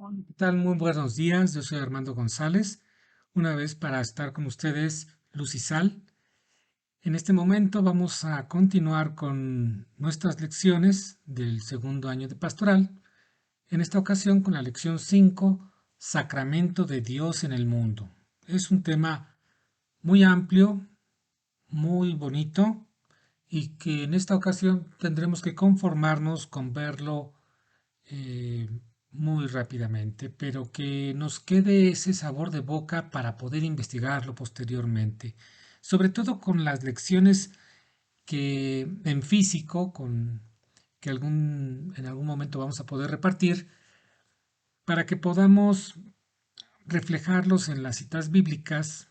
Hola, ¿qué tal? Muy buenos días. Yo soy Armando González. Una vez para estar con ustedes, Luz y Sal. En este momento vamos a continuar con nuestras lecciones del segundo año de pastoral. En esta ocasión con la lección 5, Sacramento de Dios en el mundo. Es un tema muy amplio, muy bonito y que en esta ocasión tendremos que conformarnos con verlo eh, muy rápidamente, pero que nos quede ese sabor de boca para poder investigarlo posteriormente, sobre todo con las lecciones que en físico, que en algún momento vamos a poder repartir, para que podamos reflejarlos en las citas bíblicas,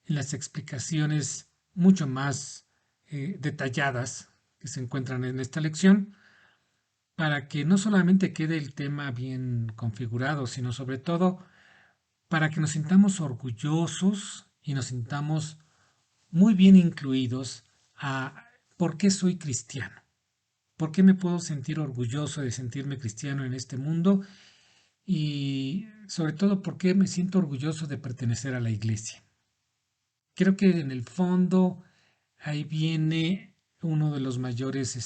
en las explicaciones mucho más detalladas que se encuentran en esta lección, para que no solamente quede el tema bien configurado, sino sobre todo para que nos sintamos orgullosos y nos sintamos muy bien incluidos a por qué soy cristiano, por qué me puedo sentir orgulloso de sentirme cristiano en este mundo y sobre todo por qué me siento orgulloso de pertenecer a la iglesia. Creo que en el fondo ahí viene uno de los mayores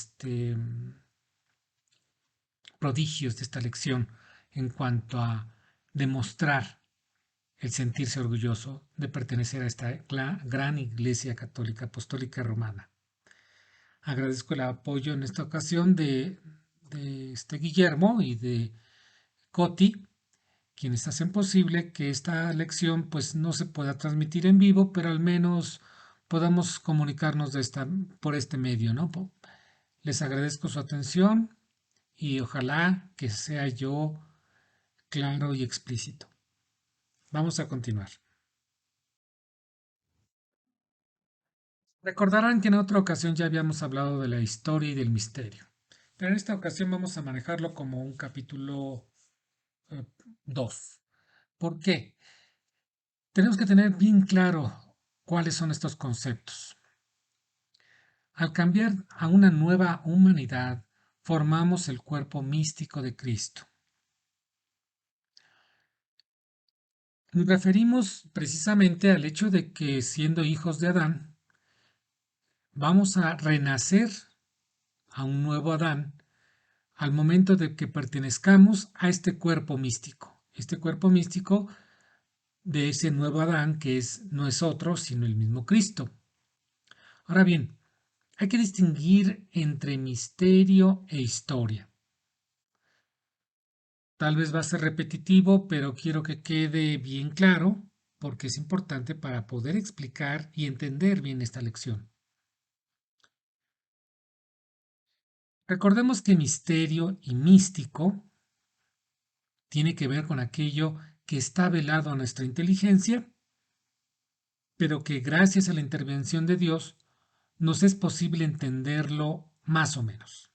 prodigios de esta lección en cuanto a demostrar el sentirse orgulloso de pertenecer a esta gran Iglesia Católica Apostólica Romana. Agradezco el apoyo en esta ocasión de Guillermo y de Coti, quienes hacen posible que esta lección pues no se pueda transmitir en vivo, pero al menos podamos comunicarnos por este medio, ¿no? Les agradezco su atención y ojalá que sea yo claro y explícito. Vamos a continuar. Recordarán que en otra ocasión ya habíamos hablado de la historia y del misterio, pero en esta ocasión vamos a manejarlo como un capítulo 2. ¿Por qué? Tenemos que tener bien claro cuáles son estos conceptos. Al cambiar a una nueva humanidad, formamos el cuerpo místico de Cristo. Nos referimos precisamente al hecho de que siendo hijos de Adán, vamos a renacer a un nuevo Adán al momento de que pertenezcamos a este cuerpo místico. Este cuerpo místico de ese nuevo Adán que no es otro sino el mismo Cristo. Ahora bien, hay que distinguir entre misterio e historia. Tal vez va a ser repetitivo, pero quiero que quede bien claro porque es importante para poder explicar y entender bien esta lección. Recordemos que misterio y místico tiene que ver con aquello que está velado a nuestra inteligencia, pero que gracias a la intervención de Dios nos es posible entenderlo más o menos.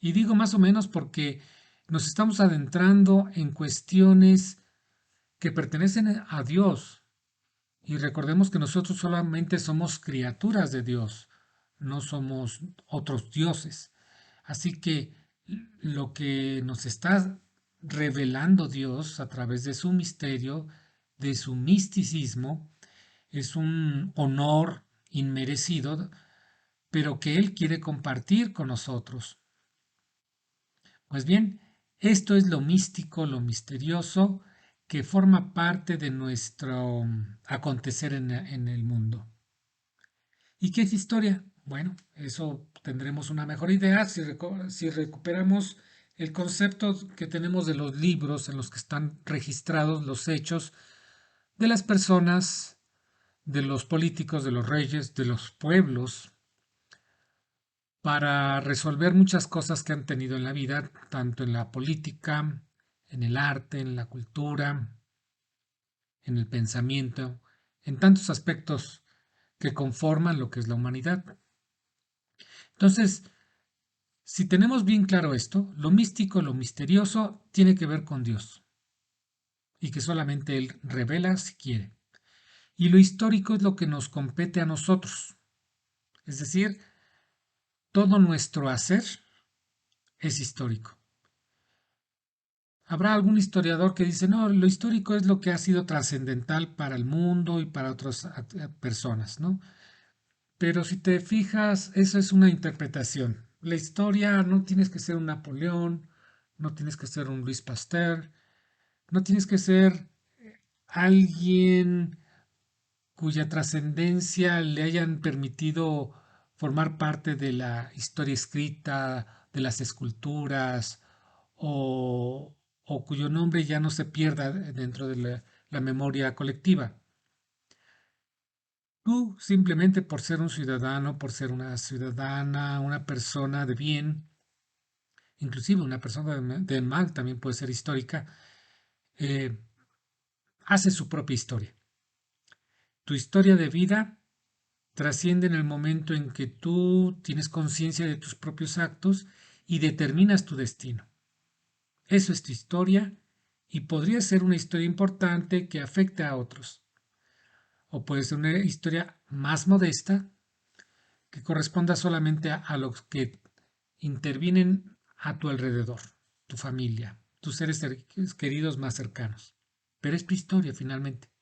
Y digo más o menos porque nos estamos adentrando en cuestiones que pertenecen a Dios. Y recordemos que nosotros solamente somos criaturas de Dios, no somos otros dioses. Así que lo que nos está revelando Dios a través de su misterio, de su misticismo, es un honor inmerecido, pero que Él quiere compartir con nosotros. Pues bien, esto es lo místico, lo misterioso, que forma parte de nuestro acontecer en el mundo. ¿Y qué es historia? Bueno, eso tendremos una mejor idea si recuperamos el concepto que tenemos de los libros en los que están registrados los hechos de las personas, de los políticos, de los reyes, de los pueblos, para resolver muchas cosas que han tenido en la vida, tanto en la política, en el arte, en la cultura, en el pensamiento, en tantos aspectos que conforman lo que es la humanidad. Entonces, si tenemos bien claro esto, lo místico, lo misterioso, tiene que ver con Dios y que solamente Él revela si quiere. Y lo histórico es lo que nos compete a nosotros, es decir, todo nuestro hacer es histórico. Habrá algún historiador que dice, no, lo histórico es lo que ha sido trascendental para el mundo y para otras personas, ¿no? Pero si te fijas, eso es una interpretación. La historia no tienes que ser un Napoleón, no tienes que ser un Luis Pasteur, no tienes que ser alguien cuya trascendencia le hayan permitido formar parte de la historia escrita, de las esculturas, o cuyo nombre ya no se pierda dentro de la memoria colectiva. Tú, simplemente por ser un ciudadano, por ser una ciudadana, una persona de bien, inclusive una persona de mal también puede ser histórica, eh, hace su propia historia. Tu historia de vida trasciende en el momento en que tú tienes conciencia de tus propios actos y determinas tu destino. Eso es tu historia y podría ser una historia importante que afecte a otros. O puede ser una historia más modesta que corresponda solamente a los que intervienen a tu alrededor, tu familia, tus seres queridos más cercanos. Pero es tu historia finalmente.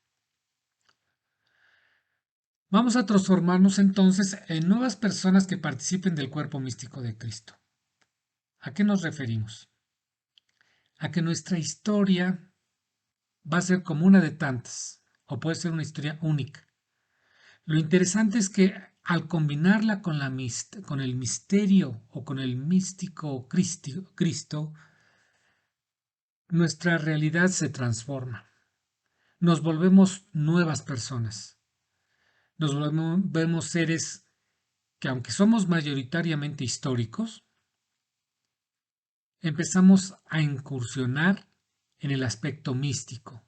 Vamos a transformarnos entonces en nuevas personas que participen del cuerpo místico de Cristo. ¿A qué nos referimos? A que nuestra historia va a ser como una de tantas, o puede ser una historia única. Lo interesante es que al combinarla con el misterio o con el místico Cristo, nuestra realidad se transforma. Nos volvemos nuevas personas. Nos volvemos seres que, aunque somos mayoritariamente históricos, empezamos a incursionar en el aspecto místico.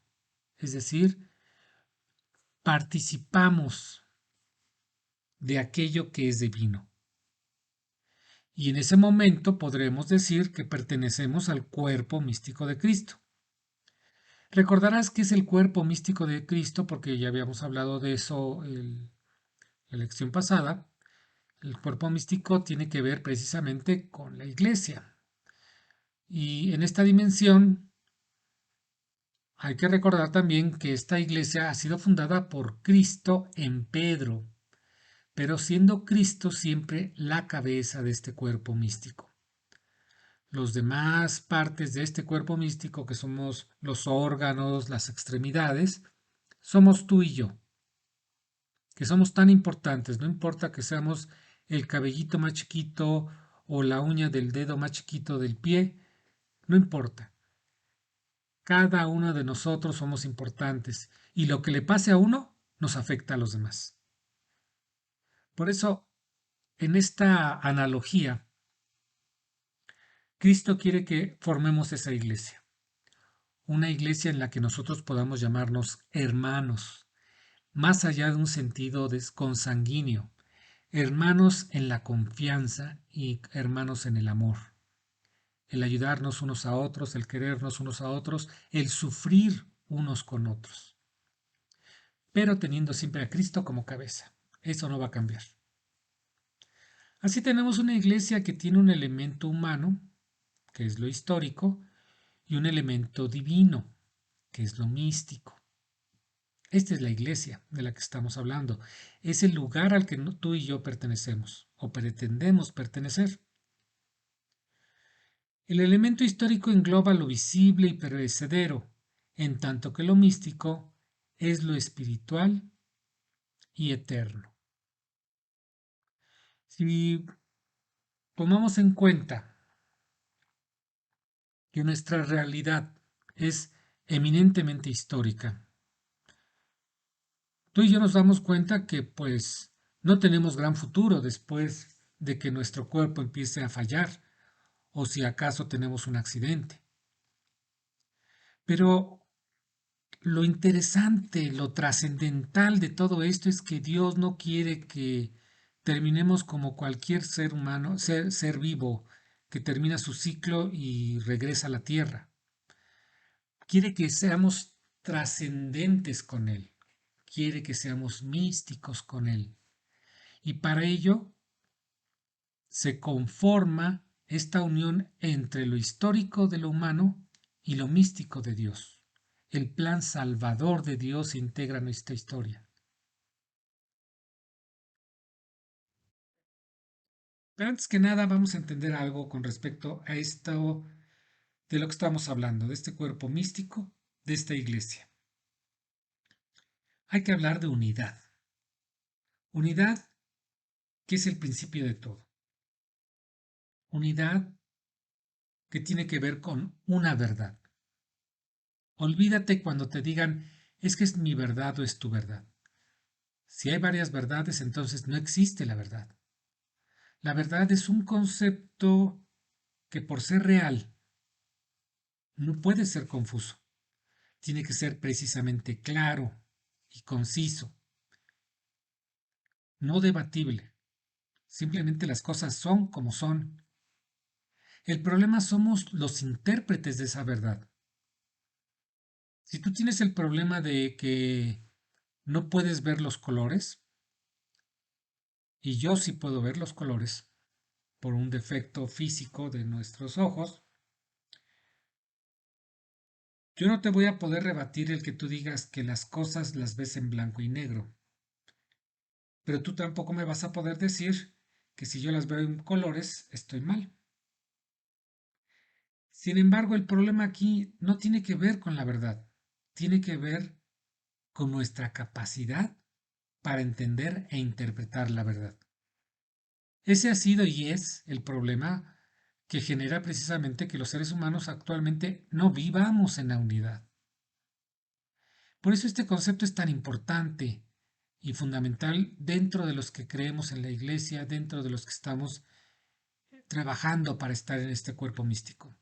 Es decir, participamos de aquello que es divino. Y en ese momento podremos decir que pertenecemos al cuerpo místico de Cristo. Recordarás que es el cuerpo místico de Cristo porque ya habíamos hablado de eso en la lección pasada. El cuerpo místico tiene que ver precisamente con la iglesia. Y en esta dimensión hay que recordar también que esta iglesia ha sido fundada por Cristo en Pedro, pero siendo Cristo siempre la cabeza de este cuerpo místico. Los demás partes de este cuerpo místico, que somos los órganos, las extremidades, somos tú y yo, que somos tan importantes, no importa que seamos el cabellito más chiquito o la uña del dedo más chiquito del pie, no importa. Cada uno de nosotros somos importantes y lo que le pase a uno nos afecta a los demás. Por eso, en esta analogía, Cristo quiere que formemos esa iglesia, una iglesia en la que nosotros podamos llamarnos hermanos, más allá de un sentido consanguíneo, hermanos en la confianza y hermanos en el amor, el ayudarnos unos a otros, el querernos unos a otros, el sufrir unos con otros, pero teniendo siempre a Cristo como cabeza. Eso no va a cambiar. Así tenemos una iglesia que tiene un elemento humano, que es lo histórico, y un elemento divino, que es lo místico. Esta es la iglesia de la que estamos hablando. Es el lugar al que tú y yo pertenecemos, o pretendemos pertenecer. El elemento histórico engloba lo visible y perecedero, en tanto que lo místico es lo espiritual y eterno. Si tomamos en cuenta que nuestra realidad es eminentemente histórica, tú y yo nos damos cuenta que pues no tenemos gran futuro después de que nuestro cuerpo empiece a fallar o si acaso tenemos un accidente. Pero lo interesante, lo trascendental de todo esto es que Dios no quiere que terminemos como cualquier ser humano, ser vivo que termina su ciclo y regresa a la tierra. Quiere que seamos trascendentes con Él. Quiere que seamos místicos con Él. Y para ello se conforma esta unión entre lo histórico de lo humano y lo místico de Dios. El plan salvador de Dios se integra en esta historia. Pero antes que nada vamos a entender algo con respecto a esto de lo que estamos hablando, de este cuerpo místico, de esta iglesia. Hay que hablar de unidad. Unidad que es el principio de todo. Unidad que tiene que ver con una verdad. Olvídate cuando te digan es que es mi verdad o es tu verdad. Si hay varias verdades, entonces no existe la verdad. La verdad es un concepto que por ser real no puede ser confuso. Tiene que ser precisamente claro y conciso, no debatible. Simplemente las cosas son como son. El problema somos los intérpretes de esa verdad. Si tú tienes el problema de que no puedes ver los colores, y yo sí puedo ver los colores por un defecto físico de nuestros ojos, yo no te voy a poder rebatir el que tú digas que las cosas las ves en blanco y negro. Pero tú tampoco me vas a poder decir que si yo las veo en colores estoy mal. Sin embargo, el problema aquí no tiene que ver con la verdad, tiene que ver con nuestra capacidad para entender e interpretar la verdad. Ese ha sido y es el problema que genera precisamente que los seres humanos actualmente no vivamos en la unidad. Por eso este concepto es tan importante y fundamental dentro de los que creemos en la iglesia, dentro de los que estamos trabajando para estar en este cuerpo místico.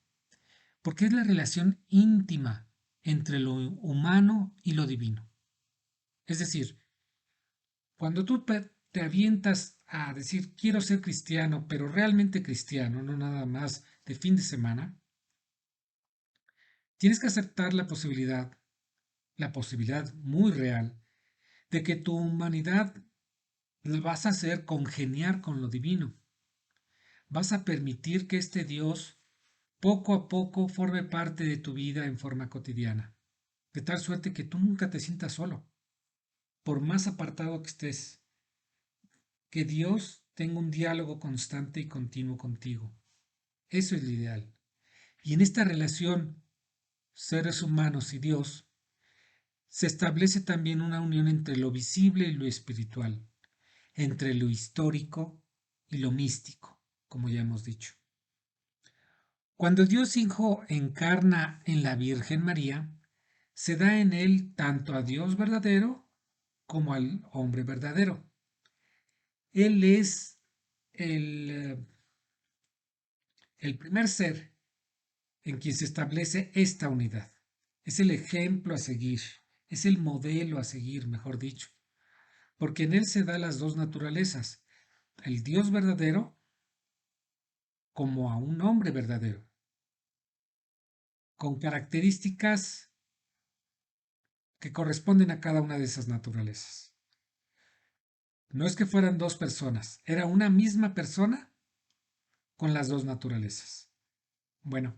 Porque es la relación íntima entre lo humano y lo divino. Es decir, cuando tú te avientas a decir quiero ser cristiano, pero realmente cristiano, no nada más de fin de semana, tienes que aceptar la posibilidad muy real, de que tu humanidad la vas a hacer congeniar con lo divino. Vas a permitir que este Dios poco a poco forme parte de tu vida en forma cotidiana, de tal suerte que tú nunca te sientas solo, por más apartado que estés, que Dios tenga un diálogo constante y continuo contigo. Eso es lo ideal. Y en esta relación, seres humanos y Dios, se establece también una unión entre lo visible y lo espiritual, entre lo histórico y lo místico, como ya hemos dicho. Cuando Dios Hijo encarna en la Virgen María, se da en él tanto a Dios verdadero como al hombre verdadero. Él es el, el primer ser en quien se establece esta unidad. Es el ejemplo a seguir, es el modelo a seguir, mejor dicho, porque en él se da las dos naturalezas, el Dios verdadero como a un hombre verdadero, con características que corresponden a cada una de esas naturalezas. No es que fueran dos personas, era una misma persona con las dos naturalezas. Bueno,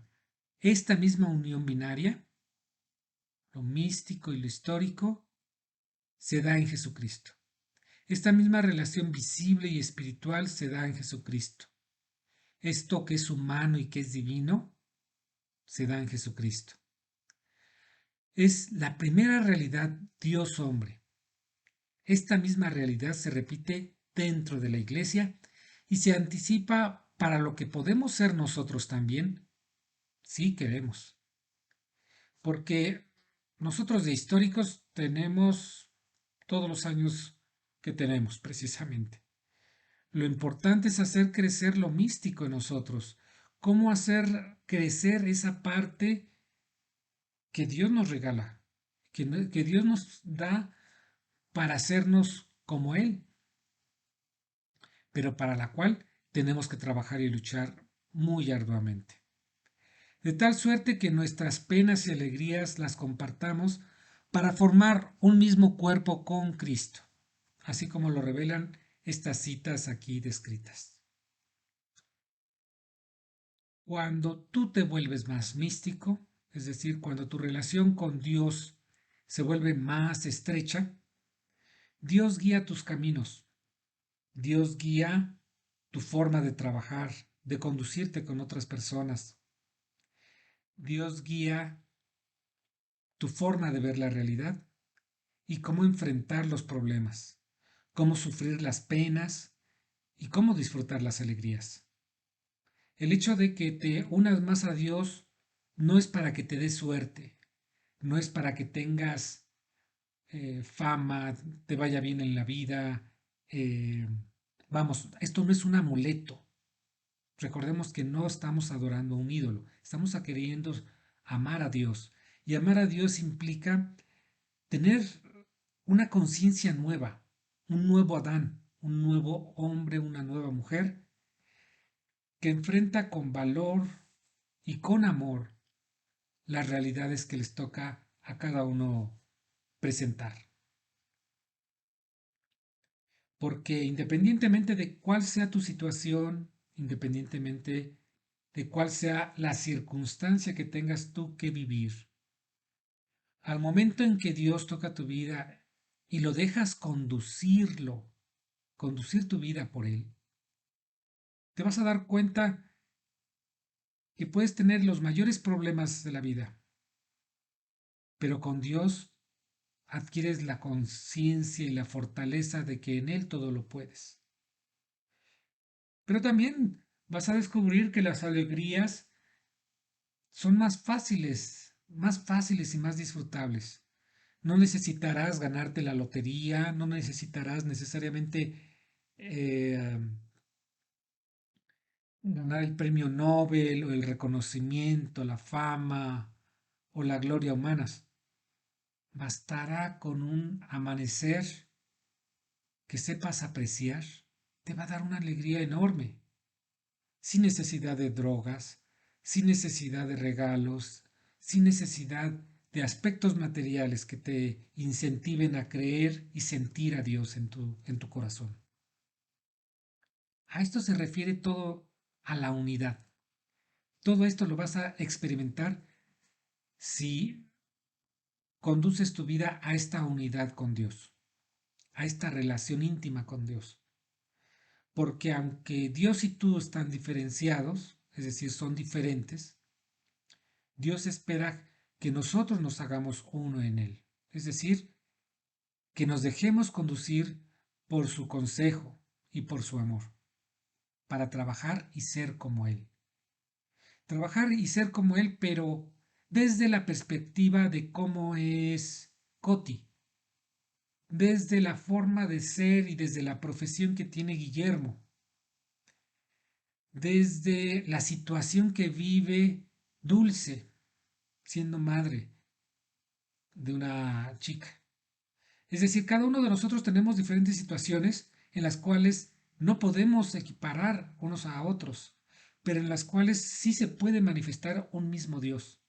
esta misma unión binaria, lo místico y lo histórico, se da en Jesucristo. Esta misma relación visible y espiritual se da en Jesucristo. Esto que es humano y que es divino, se da en Jesucristo. Es la primera realidad Dios hombre. Esta misma realidad se repite dentro de la Iglesia y se anticipa para lo que podemos ser nosotros también, si queremos. Porque nosotros de históricos tenemos todos los años que tenemos, precisamente. Lo importante es hacer crecer lo místico en nosotros, cómo hacer crecer esa parte que Dios nos regala, que Dios nos da para hacernos como Él, pero para la cual tenemos que trabajar y luchar muy arduamente. De tal suerte que nuestras penas y alegrías las compartamos para formar un mismo cuerpo con Cristo, así como lo revelan estas citas aquí descritas. Cuando tú te vuelves más místico, es decir, cuando tu relación con Dios se vuelve más estrecha, Dios guía tus caminos, Dios guía tu forma de trabajar, de conducirte con otras personas, Dios guía tu forma de ver la realidad y cómo enfrentar los problemas, cómo sufrir las penas y cómo disfrutar las alegrías. El hecho de que te unas más a Dios no es para que te dé suerte, no es para que tengas fama, te vaya bien en la vida. eh, vamos, esto no es un amuleto. Recordemos que no estamos adorando a un ídolo, estamos queriendo amar a Dios. Y amar a Dios implica tener una conciencia nueva, un nuevo Adán, un nuevo hombre, una nueva mujer, que enfrenta con valor y con amor las realidades que les toca a cada uno presentar. Porque independientemente de cuál sea tu situación, independientemente de cuál sea la circunstancia que tengas tú que vivir, al momento en que Dios toca tu vida y lo dejas conducir tu vida por Él, te vas a dar cuenta que puedes tener los mayores problemas de la vida, pero con Dios adquieres la conciencia y la fortaleza de que en Él todo lo puedes. Pero también vas a descubrir que las alegrías son más fáciles y más disfrutables. No necesitarás ganarte la lotería, no necesitarás necesariamente eh, ganar el premio Nobel o el reconocimiento, la fama o la gloria humanas. Bastará con un amanecer que sepas apreciar, te va a dar una alegría enorme, sin necesidad de drogas, sin necesidad de regalos, sin necesidad de aspectos materiales que te incentiven a creer y sentir a Dios en tu corazón. A esto se refiere todo a la unidad. Todo esto lo vas a experimentar si conduces tu vida a esta unidad con Dios, a esta relación íntima con Dios. Porque aunque Dios y tú están diferenciados, es decir, son diferentes, Dios espera que nosotros nos hagamos uno en Él. Es decir, que nos dejemos conducir por su consejo y por su amor, para trabajar y ser como Él. Trabajar y ser como Él, pero desde la perspectiva de cómo es Coti, desde la forma de ser y desde la profesión que tiene Guillermo, desde la situación que vive Dulce, siendo madre de una chica. Es decir, cada uno de nosotros tenemos diferentes situaciones en las cuales no podemos equiparar unos a otros, pero en las cuales sí se puede manifestar un mismo Dios.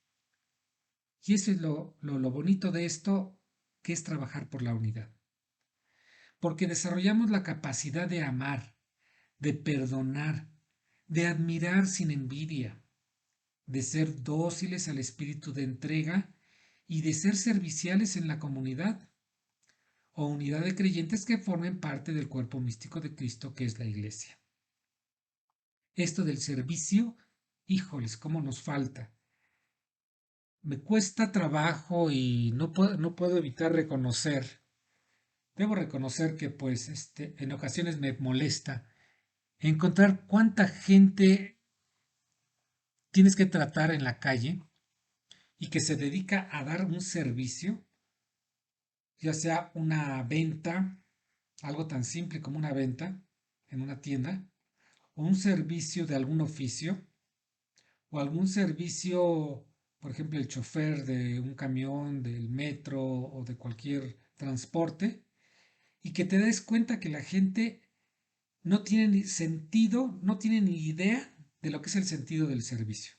Y eso es lo bonito de esto, que es trabajar por la unidad. Porque desarrollamos la capacidad de amar, de perdonar, de admirar sin envidia, de ser dóciles al espíritu de entrega y de ser serviciales en la comunidad o unidad de creyentes que formen parte del cuerpo místico de Cristo que es la Iglesia. Esto del servicio, híjoles, cómo nos falta. Me cuesta trabajo y no puedo evitar reconocer, debo reconocer que pues en ocasiones me molesta encontrar cuánta gente tienes que tratar en la calle y que se dedica a dar un servicio, ya sea una venta, algo tan simple como una venta en una tienda, o un servicio de algún oficio, o algún servicio, por ejemplo, el chofer de un camión, del metro o de cualquier transporte, y que te des cuenta que la gente no tiene ni sentido, no tiene ni idea de lo que es el sentido del servicio.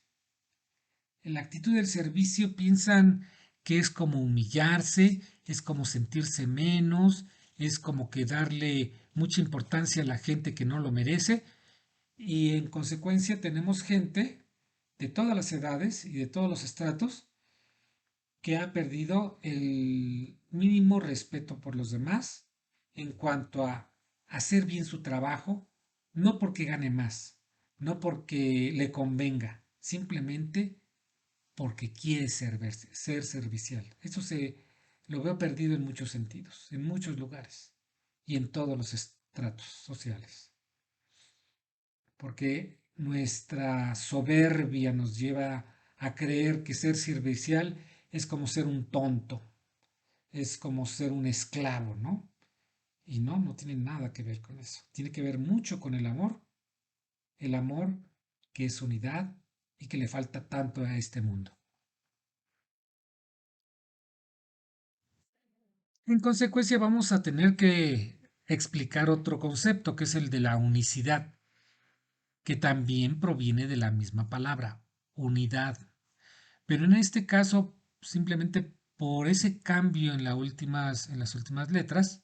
En la actitud del servicio piensan que es como humillarse, es como sentirse menos, es como que darle mucha importancia a la gente que no lo merece y en consecuencia tenemos gente de todas las edades y de todos los estratos que ha perdido el mínimo respeto por los demás en cuanto a hacer bien su trabajo, no porque gane más, no porque le convenga, simplemente porque quiere ser servicial. Eso se lo veo perdido en muchos sentidos, en muchos lugares y en todos los estratos sociales. Porque nuestra soberbia nos lleva a creer que ser servicial es como ser un tonto, es como ser un esclavo, ¿no? Y no, no tiene nada que ver con eso. Tiene que ver mucho con el amor que es unidad y que le falta tanto a este mundo. En consecuencia, vamos a tener que explicar otro concepto, que es el de la unicidad, que también proviene de la misma palabra, unidad. Pero en este caso, simplemente por ese cambio en las últimas letras,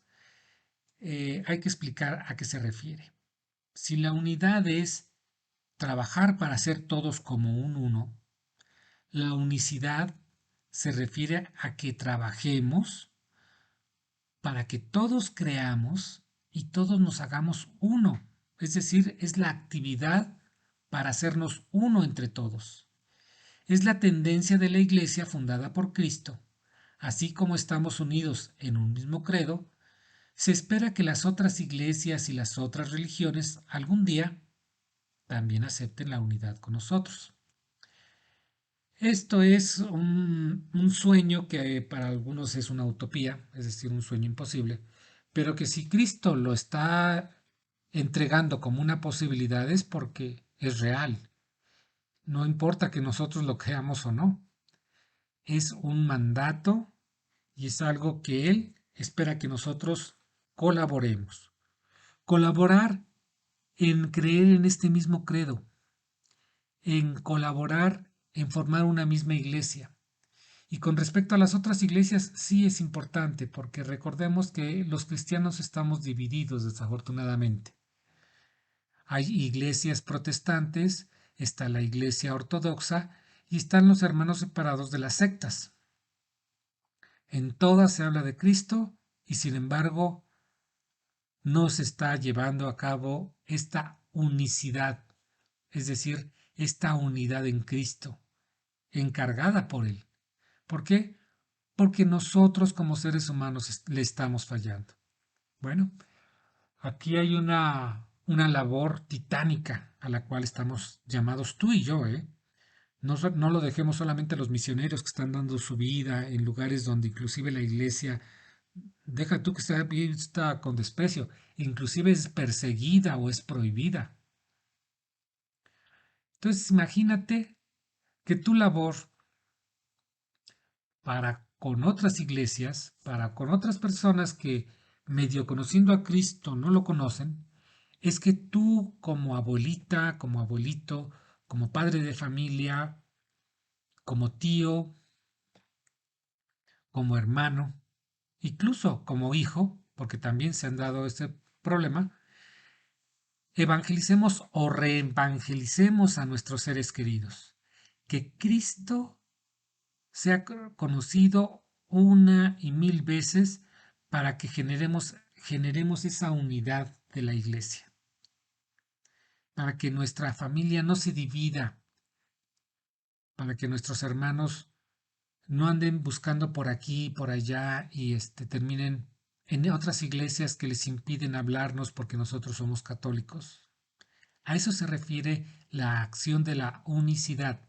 hay que explicar a qué se refiere. Si la unidad es trabajar para ser todos como un uno, la unicidad se refiere a que trabajemos para que todos creamos y todos nos hagamos uno. Es decir, es la actividad para hacernos uno entre todos. Es la tendencia de la Iglesia fundada por Cristo. Así como estamos unidos en un mismo credo, se espera que las otras iglesias y las otras religiones algún día también acepten la unidad con nosotros. Esto es un sueño que para algunos es una utopía, es decir, un sueño imposible, pero que si Cristo lo está entregando como una posibilidad es porque es real. No importa que nosotros lo creamos o no. Es un mandato y es algo que Él espera que nosotros colaboremos. Colaborar en creer en este mismo credo, en colaborar en formar una misma iglesia. Y con respecto a las otras iglesias, sí es importante, porque recordemos que los cristianos estamos divididos desafortunadamente. Hay iglesias protestantes, está la iglesia ortodoxa y están los hermanos separados de las sectas. En todas se habla de Cristo y sin embargo no se está llevando a cabo esta unicidad, es decir, esta unidad en Cristo, encargada por Él. ¿Por qué? Porque nosotros como seres humanos le estamos fallando. Bueno, aquí hay una labor titánica a la cual estamos llamados tú y yo, ¿eh? No, no lo dejemos solamente a los misioneros que están dando su vida en lugares donde inclusive la iglesia, deja tú que sea vista con desprecio, inclusive es perseguida o es prohibida. Entonces imagínate que tu labor para con otras iglesias, para con otras personas que medio conociendo a Cristo no lo conocen, es que tú como abuelita, como abuelito, como padre de familia, como tío, como hermano, incluso como hijo, porque también se han dado este problema, evangelicemos o reevangelicemos a nuestros seres queridos. Que Cristo sea conocido una y mil veces para que generemos esa unidad de la iglesia, para que nuestra familia no se divida, para que nuestros hermanos no anden buscando por aquí y por allá y terminen en otras iglesias que les impiden hablarnos porque nosotros somos católicos. A eso se refiere la acción de la unicidad.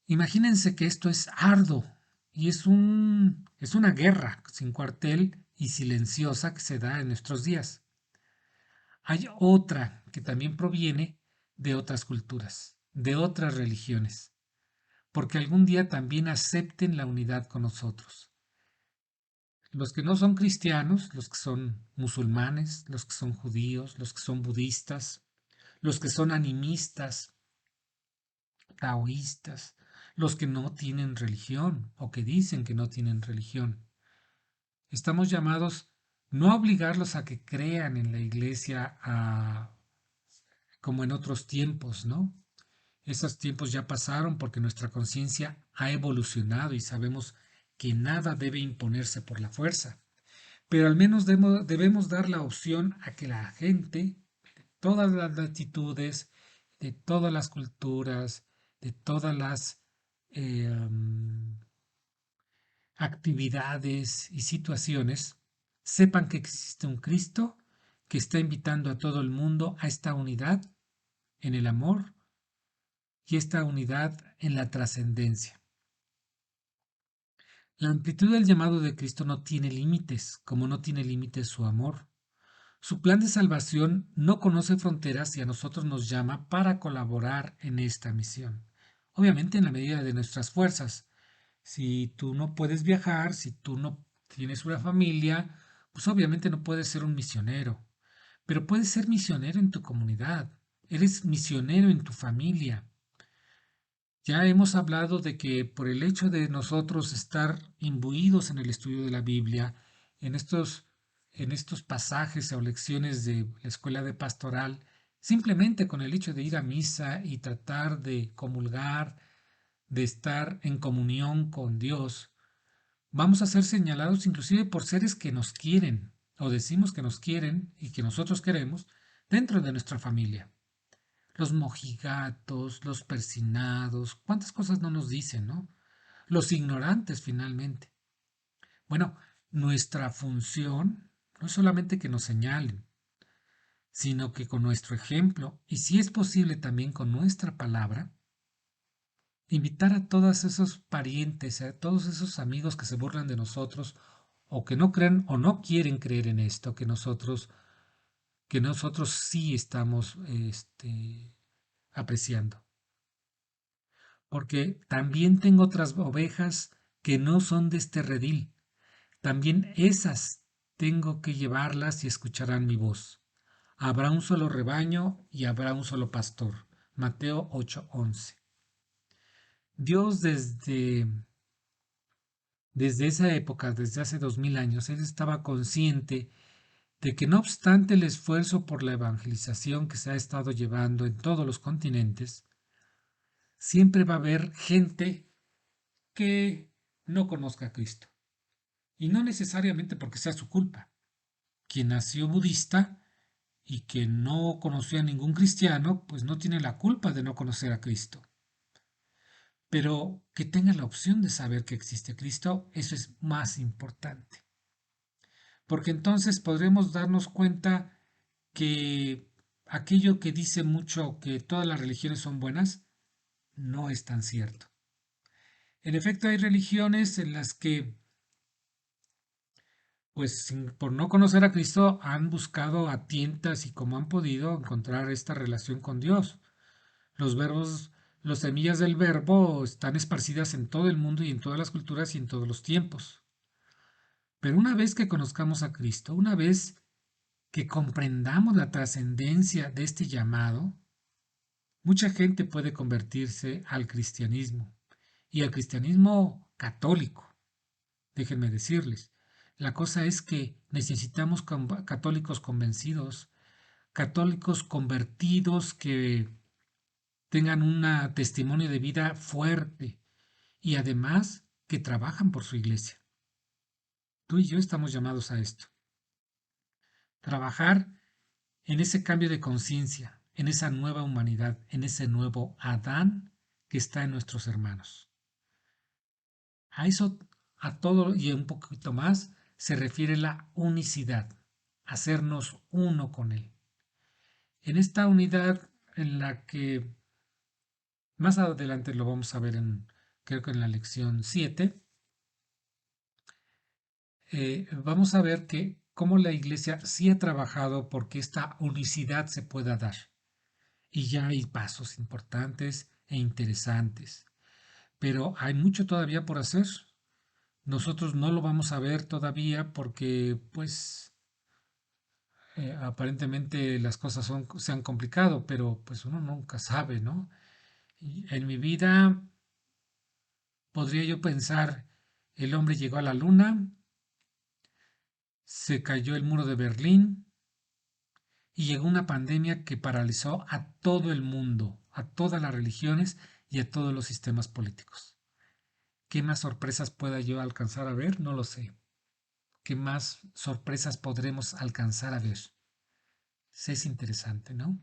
Imagínense que esto es arduo y es una guerra sin cuartel y silenciosa que se da en nuestros días. Hay otra que también proviene de otras culturas, de otras religiones, porque algún día también acepten la unidad con nosotros. Los que no son cristianos, los que son musulmanes, los que son judíos, los que son budistas, los que son animistas, taoístas, los que no tienen religión o que dicen que no tienen religión. Estamos llamados no a obligarlos a que crean en la iglesia como en otros tiempos, ¿no? Esos tiempos ya pasaron porque nuestra conciencia ha evolucionado y sabemos que nada debe imponerse por la fuerza. Pero al menos debemos dar la opción a que la gente, todas las latitudes, de todas las culturas, de todas las eh, um, actividades y situaciones, sepan que existe un Cristo que está invitando a todo el mundo a esta unidad en el amor y esta unidad en la trascendencia. La amplitud del llamado de Cristo no tiene límites, como no tiene límites su amor. Su plan de salvación no conoce fronteras y a nosotros nos llama para colaborar en esta misión. Obviamente en la medida de nuestras fuerzas. Si tú no puedes viajar, si tú no tienes una familia, pues obviamente no puedes ser un misionero. Pero puedes ser misionero en tu comunidad. Eres misionero en tu familia. Ya hemos hablado de que por el hecho de nosotros estar imbuidos en el estudio de la Biblia, en estos, en estos pasajes o lecciones de la escuela de pastoral, simplemente con el hecho de ir a misa y tratar de comulgar, de estar en comunión con Dios, vamos a ser señalados inclusive por seres que nos quieren o decimos que nos quieren y que nosotros queremos dentro de nuestra familia. Los mojigatos, los persinados, cuántas cosas no nos dicen, ¿no? Los ignorantes finalmente. Bueno, nuestra función no es solamente que nos señalen, sino que con nuestro ejemplo, y si es posible también con nuestra palabra, invitar a todos esos parientes, a todos esos amigos que se burlan de nosotros o que no creen o no quieren creer en esto, que nosotros sí estamos apreciando. Porque también tengo otras ovejas que no son de este redil. También esas tengo que llevarlas y escucharán mi voz. Habrá un solo rebaño y habrá un solo pastor. Mateo 8:11. Dios desde esa época, desde hace 2000 años, Él estaba consciente de que no obstante el esfuerzo por la evangelización que se ha estado llevando en todos los continentes, siempre va a haber gente que no conozca a Cristo. Y no necesariamente porque sea su culpa. Quien nació budista y que no conoció a ningún cristiano, pues no tiene la culpa de no conocer a Cristo. Pero que tenga la opción de saber que existe Cristo, eso es más importante. Porque entonces podremos darnos cuenta que aquello que dice mucho que todas las religiones son buenas, no es tan cierto. En efecto, hay religiones en las que pues por no conocer a Cristo han buscado a tientas y como han podido encontrar esta relación con Dios. Los verbos, las semillas del verbo están esparcidas en todo el mundo y en todas las culturas y en todos los tiempos. Pero una vez que conozcamos a Cristo, una vez que comprendamos la trascendencia de este llamado, mucha gente puede convertirse al cristianismo y al cristianismo católico. Déjenme decirles, la cosa es que necesitamos católicos convencidos, católicos convertidos que tengan un testimonio de vida fuerte y además que trabajan por su iglesia. Tú y yo estamos llamados a esto. Trabajar en ese cambio de conciencia, en esa nueva humanidad, en ese nuevo Adán que está en nuestros hermanos. A eso, a todo y un poquito más, se refiere la unicidad, hacernos uno con Él. En esta unidad en la que más adelante lo vamos a ver creo que en la lección 7, vamos a ver que cómo la Iglesia sí ha trabajado porque esta unicidad se pueda dar. Y ya hay pasos importantes e interesantes. Pero hay mucho todavía por hacer. Nosotros no lo vamos a ver todavía porque, pues, aparentemente las cosas se han complicado, pero pues uno nunca sabe, ¿no? Y en mi vida podría yo pensar, el hombre llegó a la luna, se cayó el muro de Berlín y llegó una pandemia que paralizó a todo el mundo, a todas las religiones y a todos los sistemas políticos. ¿Qué más sorpresas pueda yo alcanzar a ver? No lo sé. ¿Qué más sorpresas podremos alcanzar a ver? Sí, es interesante, ¿no?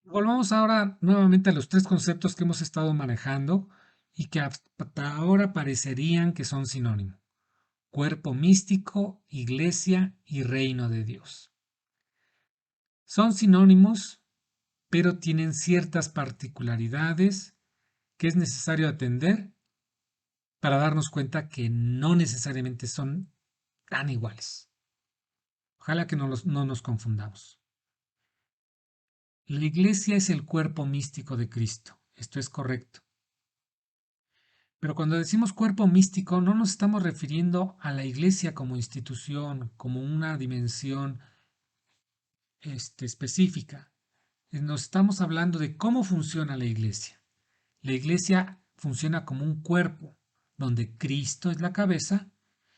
Volvamos ahora nuevamente a los tres conceptos que hemos estado manejando y que hasta ahora parecerían que son sinónimos. Cuerpo místico, iglesia y reino de Dios. Son sinónimos, pero tienen ciertas particularidades que es necesario atender para darnos cuenta que no necesariamente son tan iguales. Ojalá que no nos confundamos. La iglesia es el cuerpo místico de Cristo. Esto es correcto. Pero cuando decimos cuerpo místico, no nos estamos refiriendo a la iglesia como institución, como una dimensión específica. Nos estamos hablando de cómo funciona la iglesia. La iglesia funciona como un cuerpo, donde Cristo es la cabeza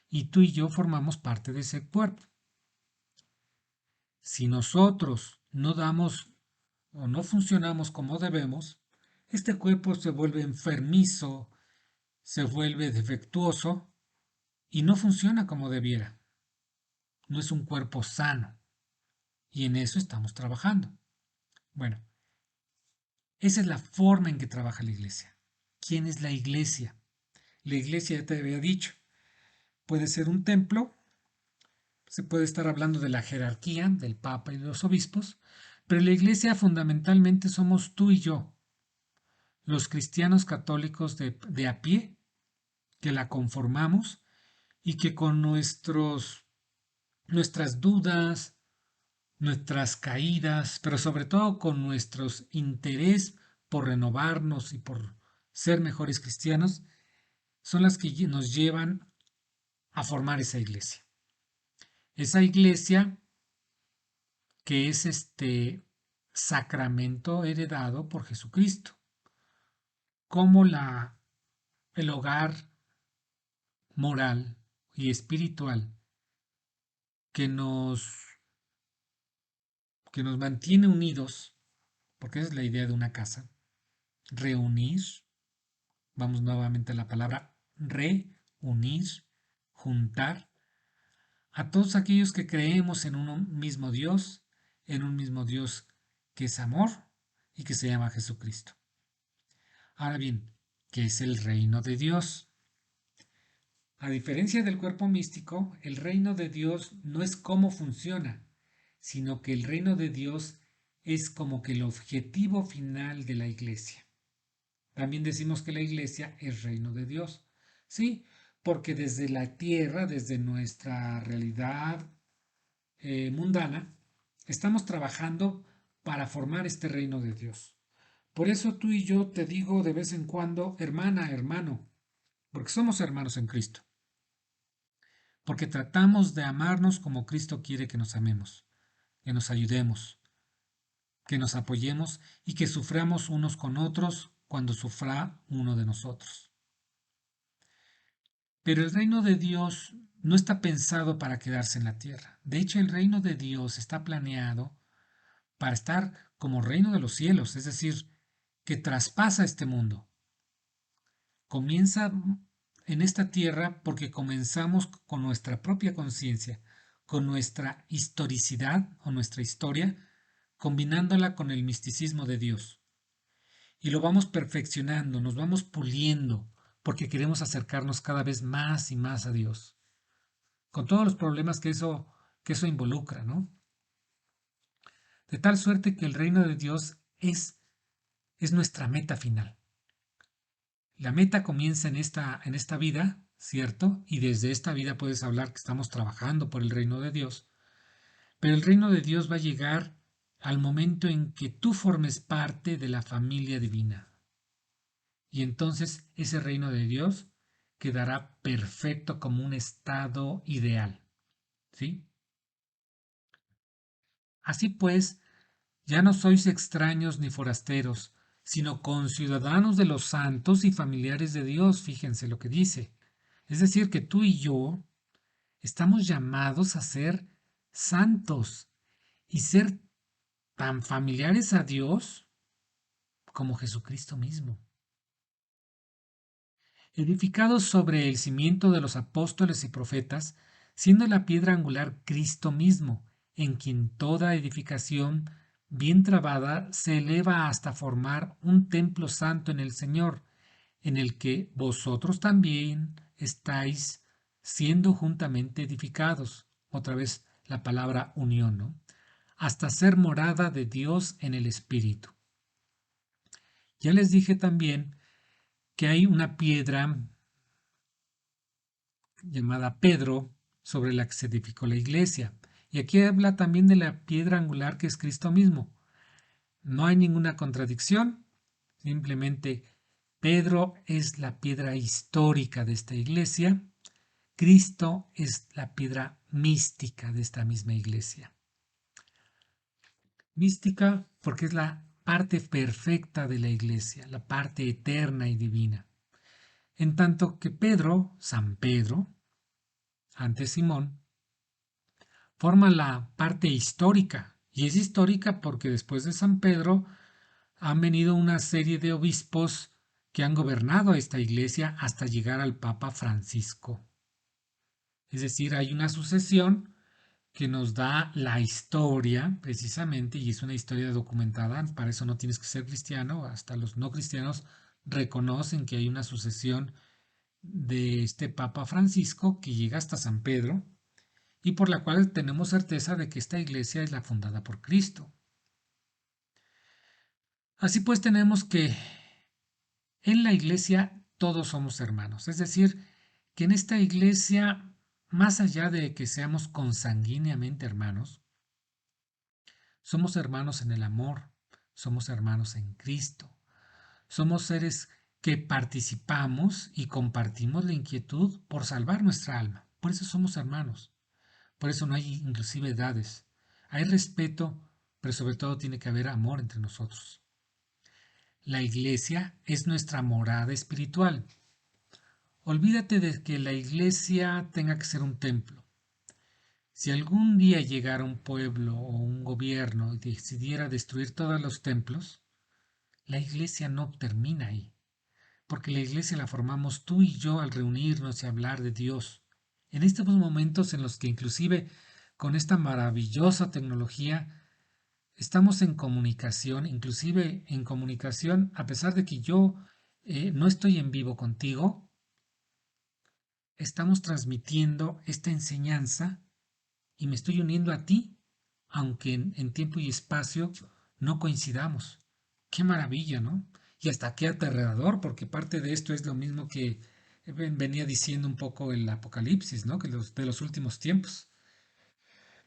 y tú y yo formamos parte de ese cuerpo. Si nosotros no damos o no funcionamos como debemos, este cuerpo se vuelve enfermizo, se vuelve defectuoso y no funciona como debiera. No es un cuerpo sano y en eso estamos trabajando. Bueno, esa es la forma en que trabaja la iglesia. ¿Quién es la iglesia? La iglesia, ya te había dicho, puede ser un templo, se puede estar hablando de la jerarquía del Papa y de los obispos, pero la iglesia fundamentalmente somos tú y yo, los cristianos católicos de a pie, que la conformamos y que con nuestras dudas, nuestras caídas, pero sobre todo con nuestros interés por renovarnos y por ser mejores cristianos, son las que nos llevan a formar esa iglesia. Esa iglesia que es este sacramento heredado por Jesucristo, como el hogar moral y espiritual que que nos mantiene unidos, porque esa es la idea de una casa, reunir, vamos nuevamente a la palabra reunir, juntar a todos aquellos que creemos en un mismo Dios, en un mismo Dios que es amor y que se llama Jesucristo. Ahora bien, ¿qué es el reino de Dios? A diferencia del cuerpo místico, el reino de Dios no es cómo funciona, sino que el reino de Dios es como que el objetivo final de la iglesia. También decimos que la iglesia es reino de Dios. Sí, porque desde la tierra, desde nuestra realidad mundana, estamos trabajando para formar este reino de Dios. Por eso tú y yo te digo de vez en cuando, hermana, hermano, porque somos hermanos en Cristo, porque tratamos de amarnos como Cristo quiere que nos amemos, que nos ayudemos, que nos apoyemos y que suframos unos con otros cuando sufra uno de nosotros. Pero el reino de Dios no está pensado para quedarse en la tierra. De hecho, el reino de Dios está planeado para estar como reino de los cielos, es decir, que traspasa este mundo. Comienza en esta tierra porque comenzamos con nuestra propia conciencia, con nuestra historicidad o nuestra historia, combinándola con el misticismo de Dios. Y lo vamos perfeccionando, nos vamos puliendo, porque queremos acercarnos cada vez más y más a Dios, con todos los problemas que eso involucra, ¿no? De tal suerte que el reino de Dios es nuestra meta final. La meta comienza en esta vida, ¿cierto? Y desde esta vida puedes hablar que estamos trabajando por el reino de Dios, pero el reino de Dios va a llegar al momento en que tú formes parte de la familia divina. Y entonces ese reino de Dios quedará perfecto como un estado ideal, ¿sí? Así pues, ya no sois extraños ni forasteros, sino conciudadanos de los santos y familiares de Dios, fíjense lo que dice. Es decir, que tú y yo estamos llamados a ser santos y ser tan familiares a Dios como Jesucristo mismo. Edificados sobre el cimiento de los apóstoles y profetas, siendo la piedra angular Cristo mismo, en quien toda edificación bien trabada se eleva hasta formar un templo santo en el Señor, en el que vosotros también estáis siendo juntamente edificados. Otra vez la palabra unión, ¿no? Hasta ser morada de Dios en el Espíritu. Ya les dije también que hay una piedra llamada Pedro, sobre la que se edificó la iglesia. Y aquí habla también de la piedra angular que es Cristo mismo. No hay ninguna contradicción, simplemente Pedro es la piedra histórica de esta iglesia, Cristo es la piedra mística de esta misma iglesia. Mística porque es la parte perfecta de la iglesia, la parte eterna y divina. En tanto que Pedro, San Pedro, ante Simón, forma la parte histórica. Y es histórica porque después de San Pedro han venido una serie de obispos que han gobernado esta iglesia hasta llegar al Papa Francisco. Es decir, hay una sucesión que nos da la historia precisamente, y es una historia documentada, para eso no tienes que ser cristiano, hasta los no cristianos reconocen que hay una sucesión de este Papa Francisco que llega hasta San Pedro y por la cual tenemos certeza de que esta iglesia es la fundada por Cristo. Así pues tenemos que en la iglesia todos somos hermanos, es decir, que en esta iglesia, más allá de que seamos consanguíneamente hermanos, somos hermanos en el amor, somos hermanos en Cristo, somos seres que participamos y compartimos la inquietud por salvar nuestra alma. Por eso somos hermanos. Por eso no hay inclusive edades. Hay respeto, pero sobre todo tiene que haber amor entre nosotros. La iglesia es nuestra morada espiritual. Olvídate de que la iglesia tenga que ser un templo. Si algún día llegara un pueblo o un gobierno y decidiera destruir todos los templos, la iglesia no termina ahí, porque la iglesia la formamos tú y yo al reunirnos y hablar de Dios. En estos momentos en los que inclusive con esta maravillosa tecnología estamos en comunicación, inclusive en comunicación, a pesar de que yo no estoy en vivo contigo, estamos transmitiendo esta enseñanza y me estoy uniendo a ti, aunque en tiempo y espacio no coincidamos. Qué maravilla, ¿no? Y hasta qué aterrador, porque parte de esto es lo mismo que venía diciendo un poco el Apocalipsis, ¿no? Que de los últimos tiempos.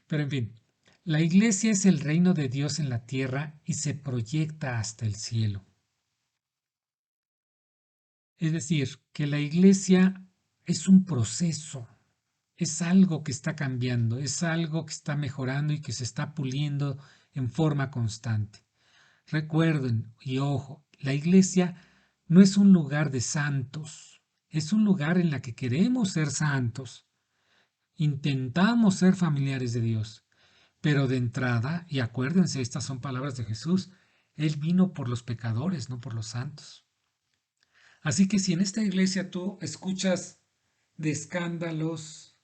Pero en fin, la iglesia es el reino de Dios en la tierra y se proyecta hasta el cielo. Es decir, que la iglesia es un proceso, es algo que está cambiando, es algo que está mejorando y que se está puliendo en forma constante. Recuerden, y ojo, la iglesia no es un lugar de santos, es un lugar en la que queremos ser santos, intentamos ser familiares de Dios, pero de entrada, y acuérdense, estas son palabras de Jesús, Él vino por los pecadores, no por los santos. Así que si en esta iglesia tú escuchas de escándalos,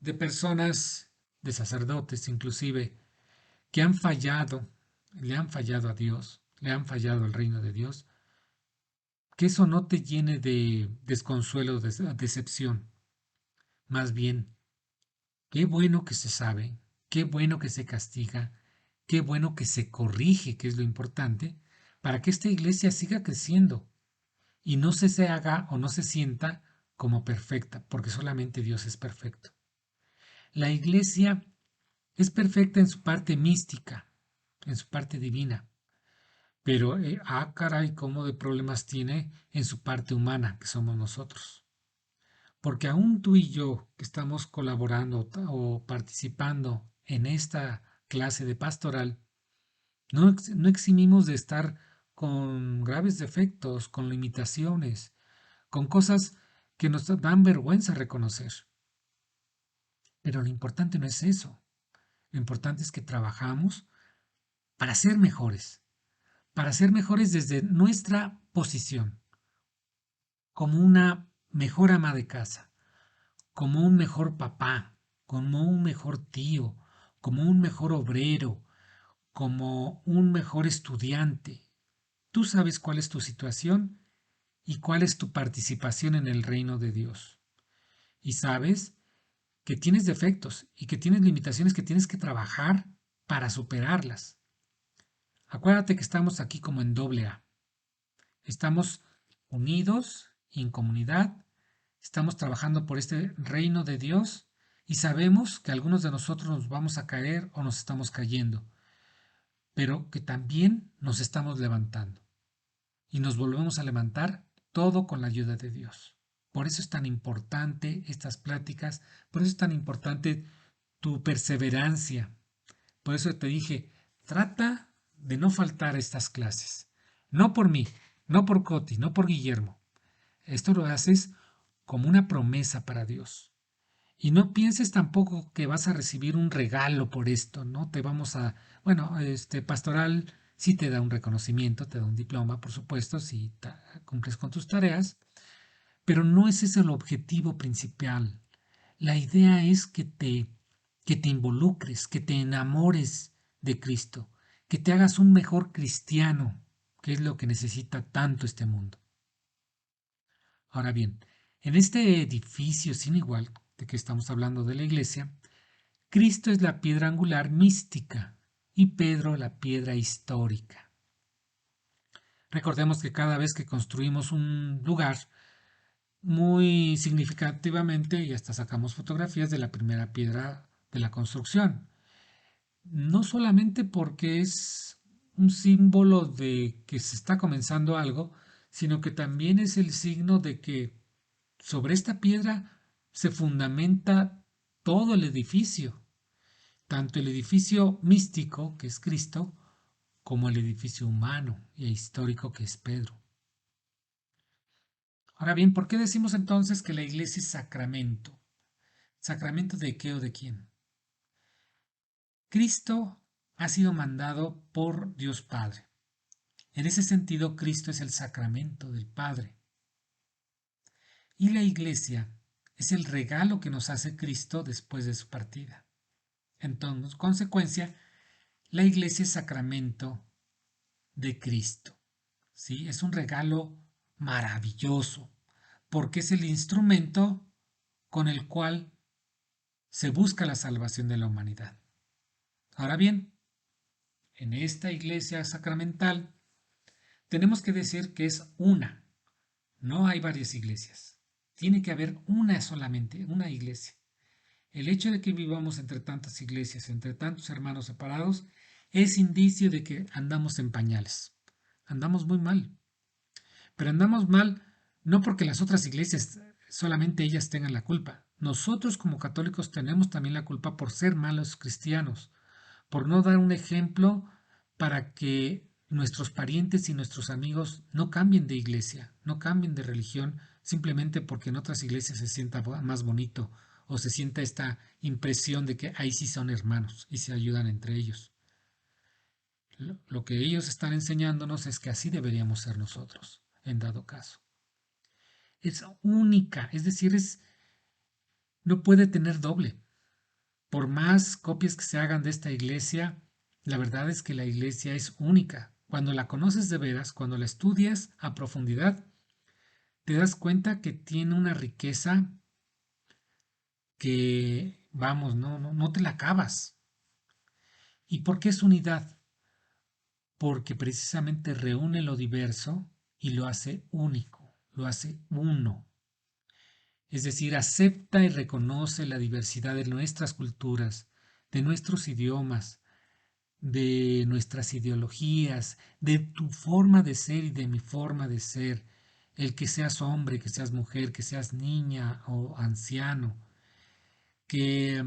de personas, de sacerdotes inclusive, que han fallado, le han fallado a Dios, le han fallado al reino de Dios, que eso no te llene de desconsuelo, de decepción. Más bien, qué bueno que se sabe, qué bueno que se castiga, qué bueno que se corrige, que es lo importante, para que esta iglesia siga creciendo y no se haga o no se sienta como perfecta, porque solamente Dios es perfecto. La iglesia es perfecta en su parte mística, en su parte divina, pero caray, cómo de problemas tiene en su parte humana, que somos nosotros. Porque aún tú y yo, que estamos colaborando o participando en esta clase de pastoral, no eximimos de estar con graves defectos, con limitaciones, con cosas que nos dan vergüenza reconocer. Pero lo importante no es eso. Lo importante es que trabajamos para ser mejores desde nuestra posición, como una mejor ama de casa, como un mejor papá, como un mejor tío, como un mejor obrero, como un mejor estudiante. Tú sabes cuál es tu situación y cuál es tu participación en el reino de Dios. Y sabes que tienes defectos y que tienes limitaciones que tienes que trabajar para superarlas. Acuérdate que estamos aquí como en doble A. Estamos unidos y en comunidad, estamos trabajando por este reino de Dios y sabemos que algunos de nosotros nos vamos a caer o nos estamos cayendo, pero que también nos estamos levantando y nos volvemos a levantar todo con la ayuda de Dios. Por eso es tan importante estas pláticas, por eso es tan importante tu perseverancia. Por eso te dije, trata de no faltar a estas clases. No por mí, no por Coti, no por Guillermo. Esto lo haces como una promesa para Dios. Y no pienses tampoco que vas a recibir un regalo por esto, ¿no? Te vamos a, bueno, pastoral sí te da un reconocimiento, te da un diploma, por supuesto, si cumples con tus tareas, pero no ese es el objetivo principal. La idea es que te involucres, que te enamores de Cristo, que te hagas un mejor cristiano, que es lo que necesita tanto este mundo. Ahora bien, en este edificio sin igual, de que estamos hablando de la iglesia, Cristo es la piedra angular mística y Pedro la piedra histórica. Recordemos que cada vez que construimos un lugar, muy significativamente, y hasta sacamos fotografías de la primera piedra de la construcción. No solamente porque es un símbolo de que se está comenzando algo, sino que también es el signo de que sobre esta piedra se fundamenta todo el edificio, tanto el edificio místico, que es Cristo, como el edificio humano e histórico, que es Pedro. Ahora bien, ¿por qué decimos entonces que la iglesia es sacramento? ¿Sacramento de qué o de quién? Cristo ha sido mandado por Dios Padre. En ese sentido, Cristo es el sacramento del Padre. Y la iglesia es el regalo que nos hace Cristo después de su partida. Entonces, consecuencia, la iglesia es sacramento de Cristo. ¿Sí? Es un regalo maravilloso, porque es el instrumento con el cual se busca la salvación de la humanidad. Ahora bien, en esta iglesia sacramental tenemos que decir que es una, no hay varias iglesias. Tiene que haber una solamente, una iglesia. El hecho de que vivamos entre tantas iglesias, entre tantos hermanos separados, es indicio de que andamos en pañales. Andamos muy mal. Pero andamos mal no porque las otras iglesias solamente ellas tengan la culpa. Nosotros como católicos tenemos también la culpa por ser malos cristianos, por no dar un ejemplo para que nuestros parientes y nuestros amigos no cambien de iglesia, no cambien de religión, simplemente porque en otras iglesias se sienta más bonito o se sienta esta impresión de que ahí sí son hermanos y se ayudan entre ellos. Lo que ellos están enseñándonos es que así deberíamos ser nosotros, en dado caso. Es única, es decir, no puede tener doble. Por más copias que se hagan de esta iglesia, la verdad es que la iglesia es única. Cuando la conoces de veras, cuando la estudias a profundidad, te das cuenta que tiene una riqueza que, vamos, no te la acabas. ¿Y por qué es unidad? Porque precisamente reúne lo diverso y lo hace único, lo hace uno. Es decir, acepta y reconoce la diversidad de nuestras culturas, de nuestros idiomas, de nuestras ideologías, de tu forma de ser y de mi forma de ser, el que seas hombre, que seas mujer, que seas niña o anciano, que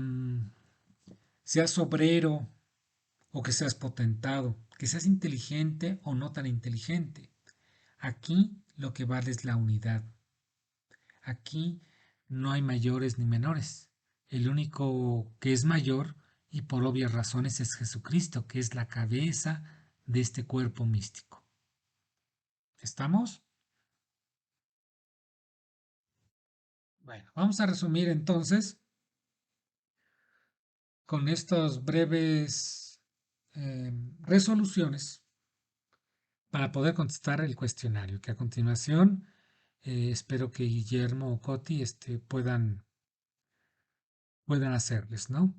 seas obrero o que seas potentado, que seas inteligente o no tan inteligente. Aquí lo que vale es la unidad. Aquí no hay mayores ni menores. El único que es mayor y por obvias razones es Jesucristo, que es la cabeza de este cuerpo místico. ¿Estamos? Bueno, vamos a resumir entonces con estas breves resoluciones para poder contestar el cuestionario, que a continuación espero que Guillermo o Coti puedan hacerles, ¿no?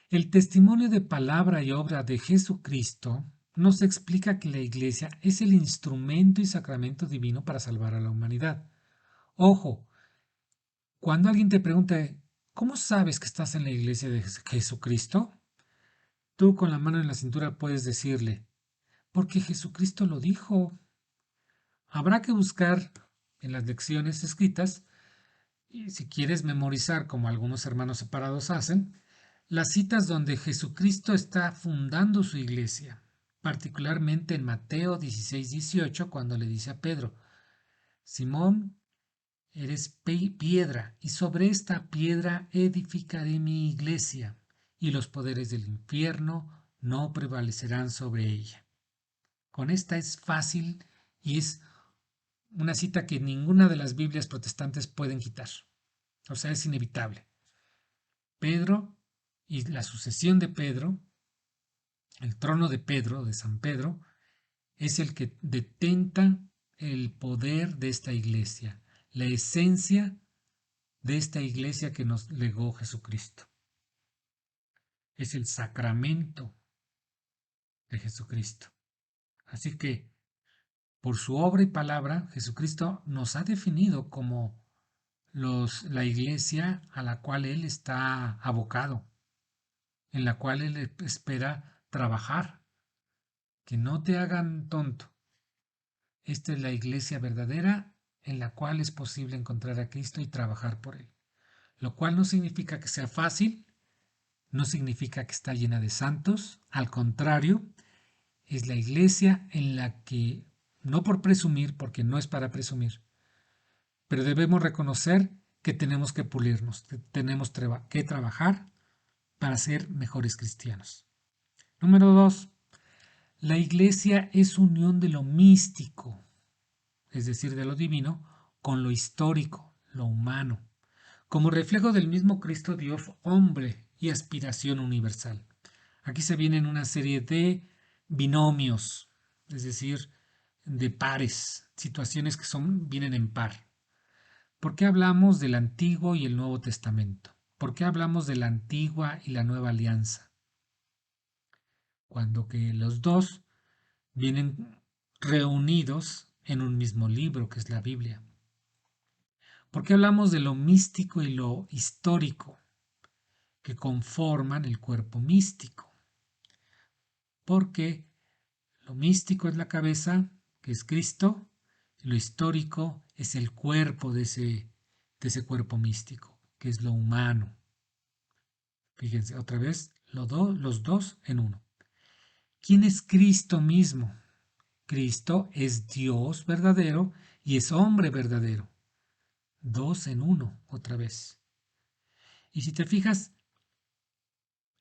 El testimonio de palabra y obra de Jesucristo nos explica que la Iglesia es el instrumento y sacramento divino para salvar a la humanidad. Ojo, cuando alguien te pregunte, ¿cómo sabes que estás en la Iglesia de Jesucristo? Tú con la mano en la cintura puedes decirle, porque Jesucristo lo dijo. Habrá que buscar en las lecciones escritas, y si quieres memorizar como algunos hermanos separados hacen, las citas donde Jesucristo está fundando su iglesia, particularmente en Mateo 16-18, cuando le dice a Pedro, Simón, eres piedra, y sobre esta piedra edificaré mi iglesia, y los poderes del infierno no prevalecerán sobre ella. Con esta es fácil y es una cita que ninguna de las Biblias protestantes pueden quitar. O sea, es inevitable. Pedro y la sucesión de Pedro, el trono de Pedro, de San Pedro, es el que detenta el poder de esta iglesia, la esencia de esta iglesia que nos legó Jesucristo. Es el sacramento de Jesucristo. Así que, por su obra y palabra, Jesucristo nos ha definido como la iglesia a la cual Él está abocado, en la cual Él espera trabajar. Que no te hagan tonto. Esta es la iglesia verdadera en la cual es posible encontrar a Cristo y trabajar por Él. Lo cual no significa que sea fácil, no significa que está llena de santos, al contrario, es la iglesia en la que, no por presumir, porque no es para presumir, pero debemos reconocer que tenemos que pulirnos, que tenemos que trabajar para ser mejores cristianos. Número 2. La iglesia es unión de lo místico, es decir, de lo divino, con lo histórico, lo humano, como reflejo del mismo Cristo Dios hombre y aspiración universal. Aquí se vienen una serie de binomios, es decir, de pares, situaciones que vienen en par. ¿Por qué hablamos del Antiguo y el Nuevo Testamento? ¿Por qué hablamos de la Antigua y la Nueva Alianza? Cuando que los dos vienen reunidos en un mismo libro que es la Biblia. ¿Por qué hablamos de lo místico y lo histórico que conforman el cuerpo místico? Porque lo místico es la cabeza, que es Cristo, y lo histórico es el cuerpo de ese cuerpo místico, que es lo humano. Fíjense, otra vez, los dos en uno. ¿Quién es Cristo mismo? Cristo es Dios verdadero y es hombre verdadero. Dos en uno, otra vez. Y si te fijas,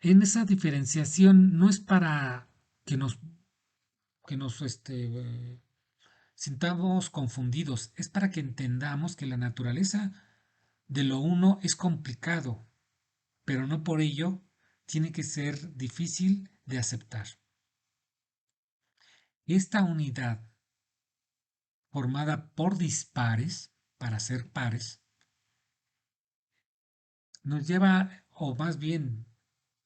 en esa diferenciación no es para que nos sintamos confundidos, es para que entendamos que la naturaleza de lo uno es complicado, pero no por ello tiene que ser difícil de aceptar. Esta unidad, formada por dispares, para ser pares, nos lleva, o más bien,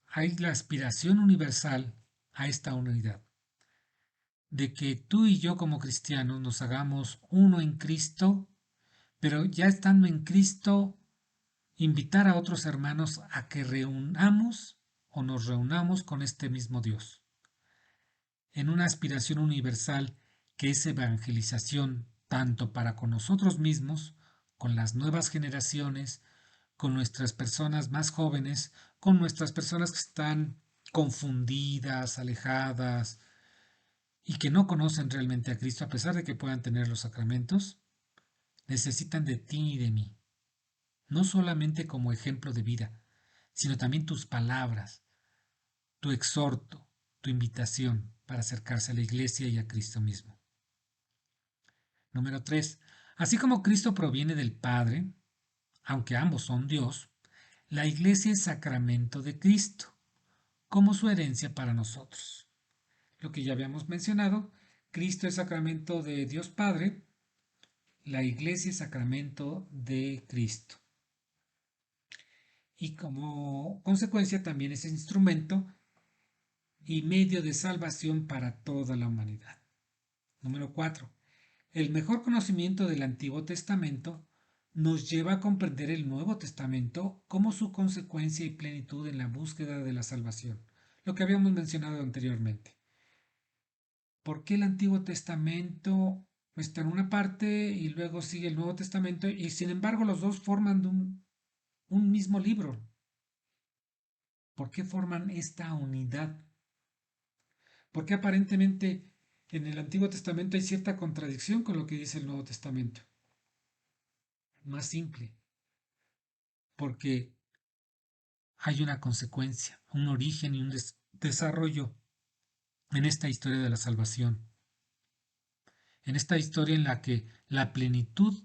hay la aspiración universal a esta unidad, de que tú y yo como cristianos nos hagamos uno en Cristo, pero ya estando en Cristo, invitar a otros hermanos a que reunamos o nos reunamos con este mismo Dios, en una aspiración universal que es evangelización tanto para con nosotros mismos, con las nuevas generaciones, con nuestras personas más jóvenes, con nuestras personas que están confundidas, alejadas y que no conocen realmente a Cristo a pesar de que puedan tener los sacramentos, necesitan de ti y de mí, no solamente como ejemplo de vida, sino también tus palabras, tu exhorto, tu invitación para acercarse a la iglesia y a Cristo mismo. Número 3. Así como Cristo proviene del Padre, aunque ambos son Dios, la iglesia es sacramento de Cristo, como su herencia para nosotros. Lo que ya habíamos mencionado, Cristo es sacramento de Dios Padre, la iglesia es sacramento de Cristo. Y como consecuencia también es instrumento y medio de salvación para toda la humanidad. Número 4. El mejor conocimiento del Antiguo Testamento nos lleva a comprender el Nuevo Testamento como su consecuencia y plenitud en la búsqueda de la salvación, lo que habíamos mencionado anteriormente. ¿Por qué el Antiguo Testamento está en una parte y luego sigue el Nuevo Testamento y sin embargo los dos forman un mismo libro? ¿Por qué forman esta unidad? ¿Por qué aparentemente en el Antiguo Testamento hay cierta contradicción con lo que dice el Nuevo Testamento? Más simple, porque hay una consecuencia, un origen y un desarrollo en esta historia de la salvación, en esta historia en la que la plenitud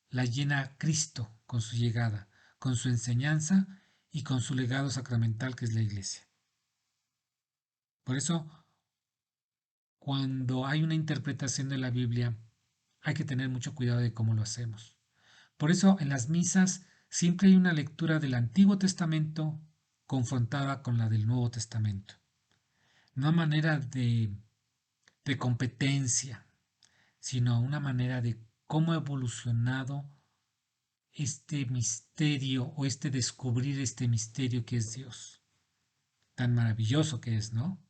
la llena Cristo con su llegada, con su enseñanza y con su legado sacramental que es la Iglesia. Por eso, cuando hay una interpretación de la Biblia, hay que tener mucho cuidado de cómo lo hacemos. Por eso, en las misas siempre hay una lectura del Antiguo Testamento confrontada con la del Nuevo Testamento. No a manera de competencia, sino una manera de cómo ha evolucionado este misterio o este descubrir este misterio que es Dios. Tan maravilloso que es, ¿no?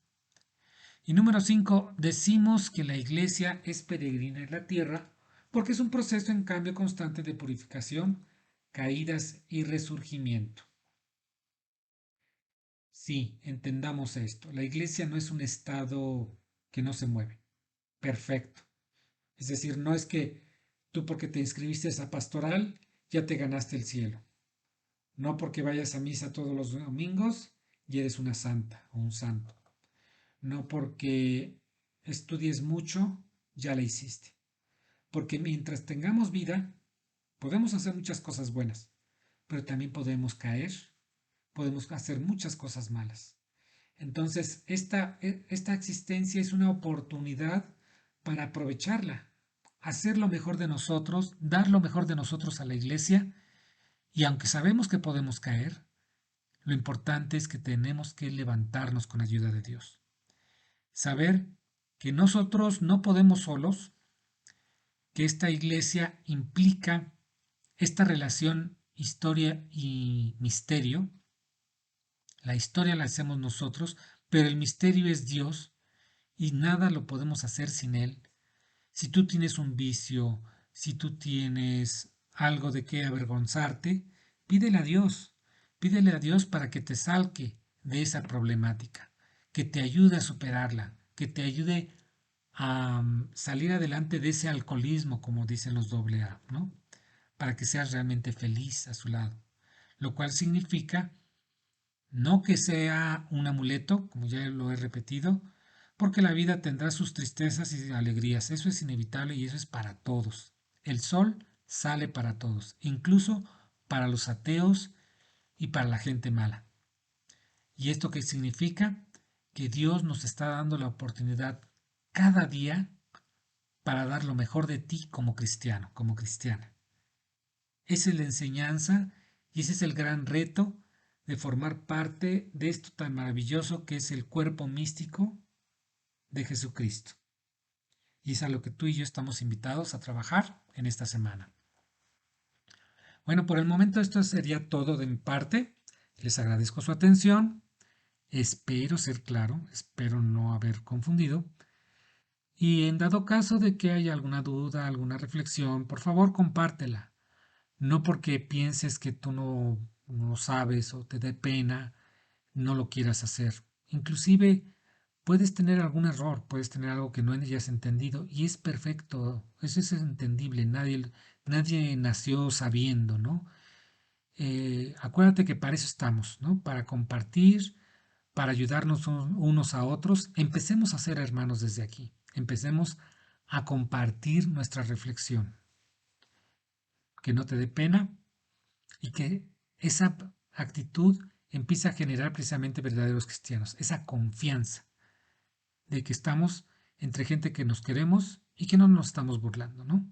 Y número 5, decimos que la iglesia es peregrina en la tierra porque es un proceso en cambio constante de purificación, caídas y resurgimiento. Sí, entendamos esto. La iglesia no es un estado que no se mueve. Perfecto. Es decir, no es que tú porque te inscribiste a pastoral ya te ganaste el cielo. No porque vayas a misa todos los domingos y eres una santa o un santo. No porque estudies mucho ya la hiciste. Porque mientras tengamos vida, podemos hacer muchas cosas buenas, pero también podemos caer, podemos hacer muchas cosas malas. Entonces, esta existencia es una oportunidad para aprovecharla, hacer lo mejor de nosotros, dar lo mejor de nosotros a la iglesia, y aunque sabemos que podemos caer, lo importante es que tenemos que levantarnos con ayuda de Dios. Saber que nosotros no podemos solos, que esta iglesia implica esta relación historia y misterio. La historia la hacemos nosotros, pero el misterio es Dios y nada lo podemos hacer sin Él. Si tú tienes un vicio, si tú tienes algo de qué avergonzarte, pídele a Dios para que te salque de esa problemática, que te ayude a superarla, que te ayude a salir adelante de ese alcoholismo, como dicen los AA, ¿no? Para que seas realmente feliz a su lado. Lo cual significa no que sea un amuleto, como ya lo he repetido, porque la vida tendrá sus tristezas y alegrías. Eso es inevitable y eso es para todos. El sol sale para todos, incluso para los ateos y para la gente mala. ¿Y esto qué significa? Que Dios nos está dando la oportunidad cada día para dar lo mejor de ti como cristiano, como cristiana. Esa es la enseñanza y ese es el gran reto de formar parte de esto tan maravilloso que es el cuerpo místico de Jesucristo. Y es a lo que tú y yo estamos invitados a trabajar en esta semana. Bueno, por el momento esto sería todo de mi parte. Les agradezco su atención. Espero ser claro, espero no haber confundido. Y en dado caso de que haya alguna duda, alguna reflexión, por favor compártela. No porque pienses que tú no sabes o te dé pena, no lo quieras hacer. Inclusive puedes tener algún error, puedes tener algo que no hayas entendido y es perfecto, eso es entendible, nadie nació sabiendo, ¿no? Acuérdate que para eso estamos, ¿no? Para compartir, para ayudarnos unos a otros, empecemos a ser hermanos desde aquí. Empecemos a compartir nuestra reflexión. Que no te dé pena y que esa actitud empiece a generar precisamente verdaderos cristianos, esa confianza de que estamos entre gente que nos queremos y que no nos estamos burlando, ¿no?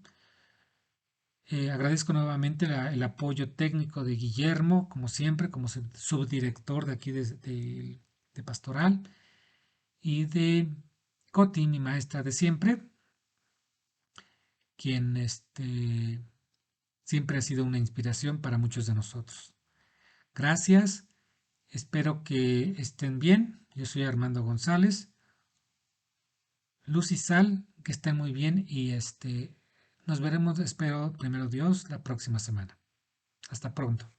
Agradezco nuevamente el apoyo técnico de Guillermo, como siempre, como subdirector de aquí de Pastoral, y de Coti, mi maestra de siempre, quien siempre ha sido una inspiración para muchos de nosotros. Gracias, espero que estén bien. Yo soy Armando González. Luz y Sal, que estén muy bien y nos veremos, espero, primero Dios, la próxima semana. Hasta pronto.